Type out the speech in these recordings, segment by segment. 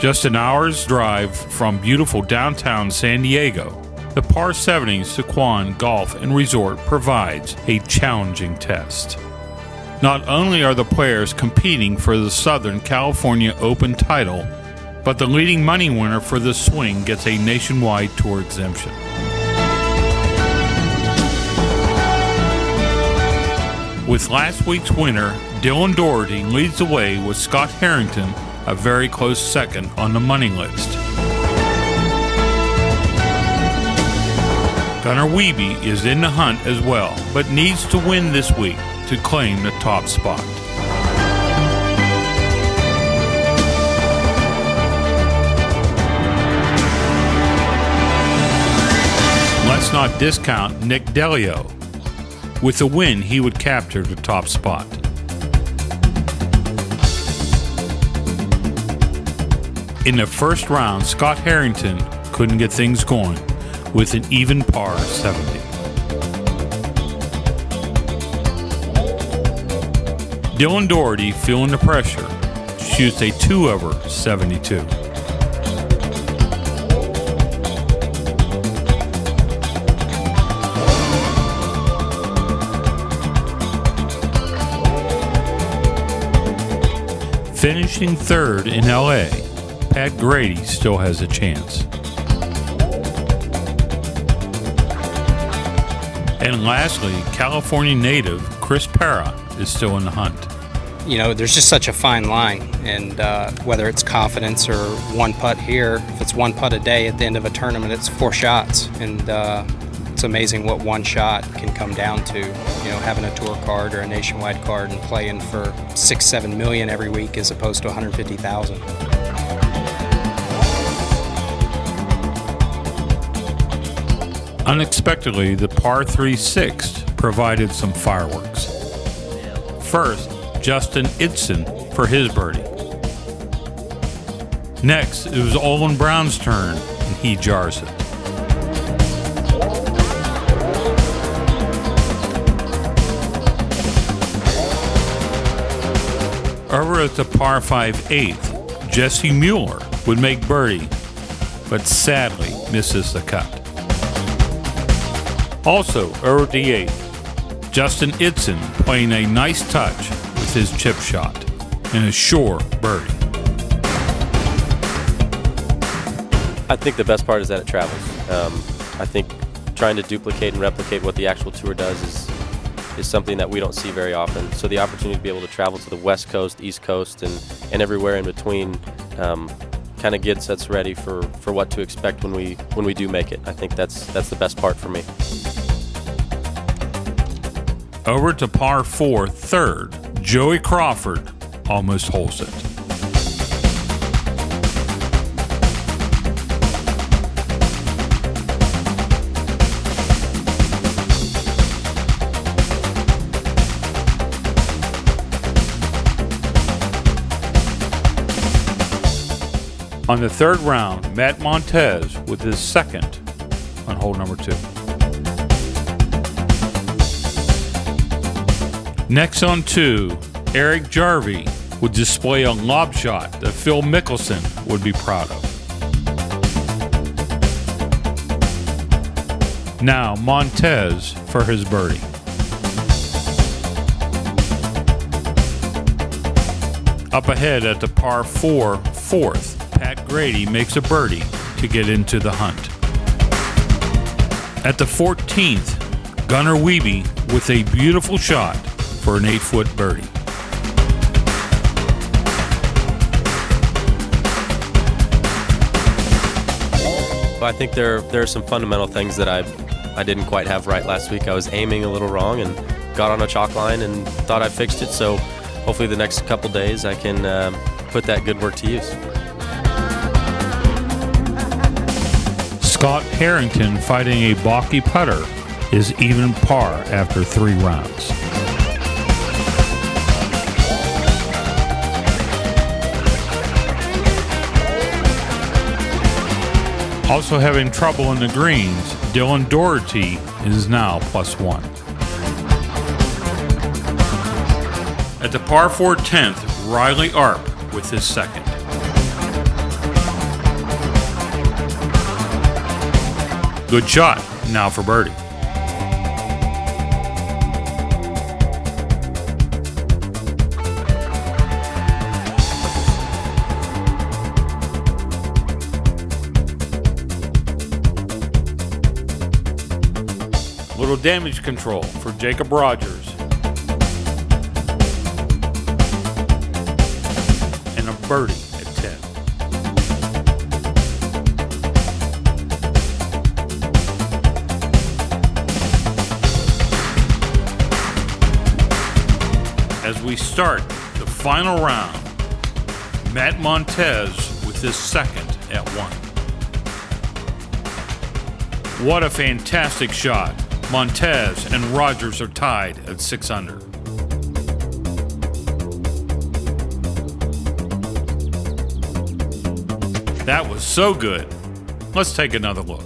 Just an hour's drive from beautiful downtown San Diego, the par 70 Sequan Golf and Resort provides a challenging test. Not only are the players competing for the Southern California Open title, but the leading money winner for the swing gets a nationwide tour exemption. With last week's winner, Dylan Doherty leads the way with Scott Harrington a very close second on the money list. Gunnar Wiebe is in the hunt as well, but needs to win this week to claim the top spot. Let's not discount Nick Delio. With a win, he would capture the top spot. In the first round, Scott Harrington couldn't get things going with an even par 70. Dylan Doherty, feeling the pressure, shoots a 2-over-72. Finishing third in LA, Pat Grady still has a chance. And lastly, California native Chris Parra is still in the hunt. You know, there's just such a fine line, and whether it's confidence or one putt here, if it's one putt a day at the end of a tournament, it's 4 shots, and it's amazing what one shot can come down to. You know, having a tour card or a nationwide card and playing for 6-7 million every week as opposed to 150,000. Unexpectedly, the par 3 sixth provided some fireworks. First, Justin Idson for his birdie. Next, it was Olin Brown's turn, and he jars it. Over at the par 5 eighth, Jesse Mueller would make birdie, but sadly misses the cut. Also, over the 8th, Justin Idson playing a nice touch with his chip shot and a sure birdie. I think the best part is that it travels. I think trying to duplicate and replicate what the actual tour does is something that we don't see very often. So the opportunity to be able to travel to the West Coast, East Coast, and everywhere in between kind of gets us ready for what to expect when we do make it. I think that's the best part for me. Over to par 4 third, Joey Crawford almost holds it. On the third round, Matt Montez with his second on hole number 2. Next on 2, Eric Jarvie would display a lob shot that Phil Mickelson would be proud of. Now Montez for his birdie. Up ahead at the par 4 fourth, Pat Grady makes a birdie to get into the hunt. At the 14th, Gunnar Wiebe with a beautiful shot for an 8-foot birdie. Well, I think there are some fundamental things that I didn't quite have right last week. I was aiming a little wrong and got on a chalk line and thought I fixed it. So hopefully the next couple days I can put that good work to use. Scott Harrington fighting a balky putter is even par after 3 rounds. Also having trouble in the greens, Dylan Doherty is now +1. At the par 4 10th, Riley Arp with his second. Good shot. Now for birdie. Little damage control for Jacob Rogers. And a birdie at 10. As we start the final round, Matt Montez with his second at 1. What a fantastic shot. Montez and Rogers are tied at 6 under. That was so good. Let's take another look.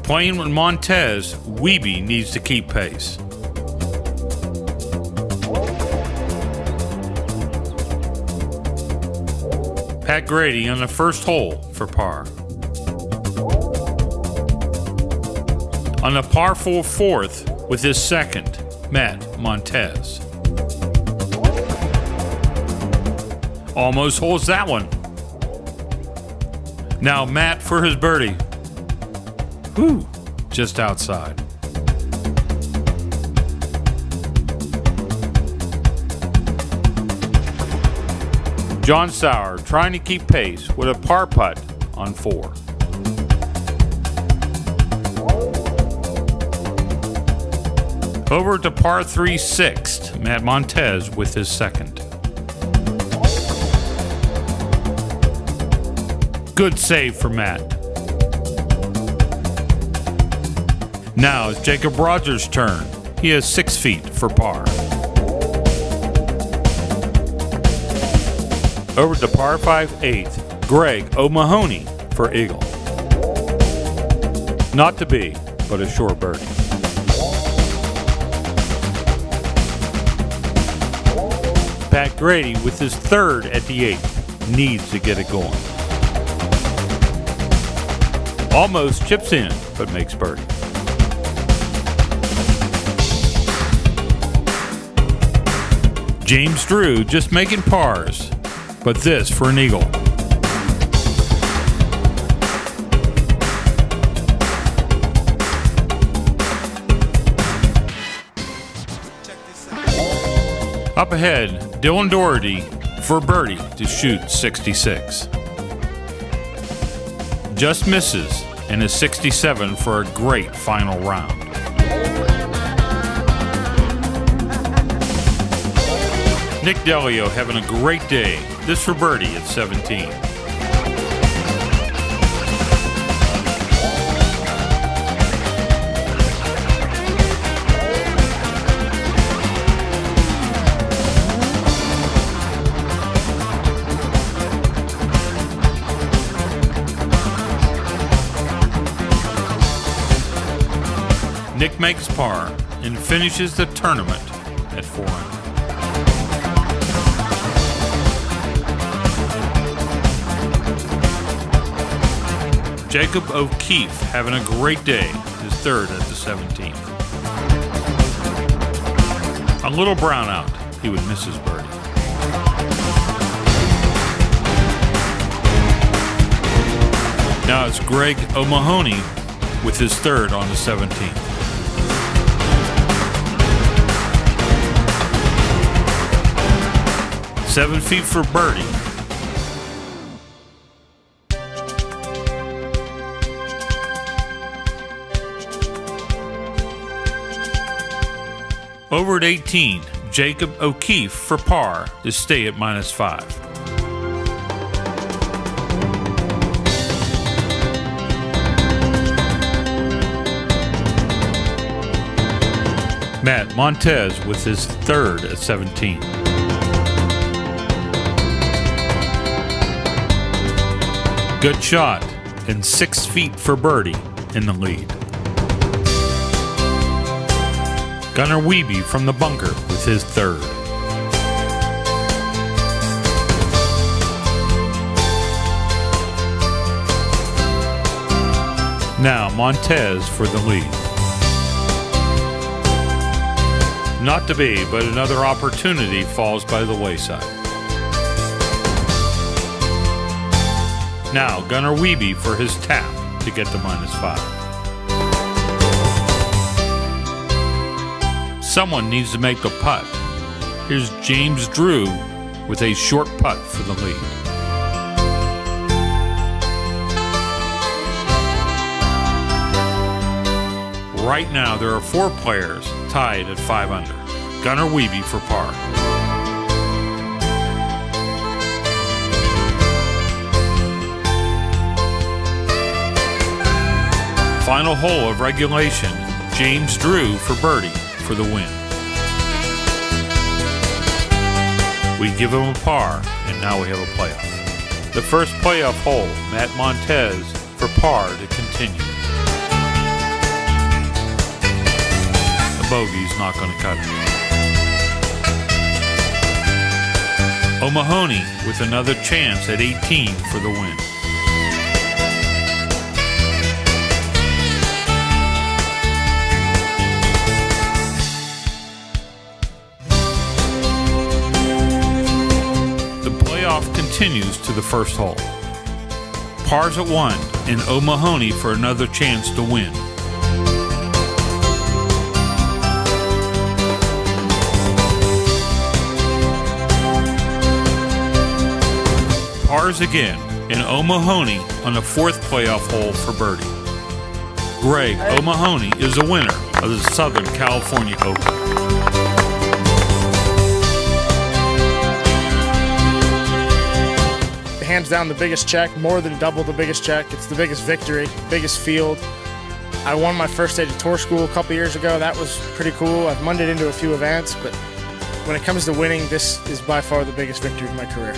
Playing with Montez, Wiebe needs to keep pace. Pat Grady on the first hole for par. On the par 4 fourth with his second, Matt Montez. Almost holds that one. Now Matt for his birdie. Whew, just outside. John Sauer trying to keep pace with a par putt on 4. Over to par 3 sixth, Matt Montez with his second. Good save for Matt. Now it's Jacob Rogers' turn. He has 6 feet for par. Over to par 5 eighth, Greg O'Mahony for eagle. Not to be, but a short birdie. Pat Grady with his third at the 8th needs to get it going. Almost chips in, but makes birdie. James Drew just making pars, but this for an eagle. Up ahead, Dylan Doherty for birdie to shoot 66. Just misses and is 67 for a great final round. Nick Delio having a great day. This for birdie at 17. Nick makes par and finishes the tournament at 4 under. Jacob O'Keefe having a great day, his third at the 17th. A little brownout, he would miss his birdie. Now it's Greg O'Mahony with his third on the 17th. Seven feet for birdie. Over at 18, Jacob O'Keefe for par to stay at -5. Matt Montez with his third at 17. Good shot and 6 feet for birdie in the lead. Gunnar Wiebe from the bunker with his third. Now Montez for the lead. Not to be, but another opportunity falls by the wayside. Now Gunnar Wiebe for his tap to get to -5. Someone needs to make the putt. Here's James Drew with a short putt for the lead. Right now there are 4 players tied at 5 under. Gunnar Wiebe for par. Final hole of regulation, James Drew for birdie for the win. We give him a par, and now we have a playoff. The first playoff hole, Matt Montez for par to continue. The bogey's not going to cut it. O'Mahony with another chance at 18 for the win. Continues to the first hole. Pars at 1 and O'Mahony for another chance to win. Pars again and O'Mahony on the 4th playoff hole for birdie. Greg O'Mahony is the winner of the Southern California Open. Hands down the biggest check, more than double the biggest check. It's the biggest victory, biggest field. I won my first stage of tour school a couple years ago. That was pretty cool. I've munned it into a few events, but when it comes to winning, this is by far the biggest victory of my career.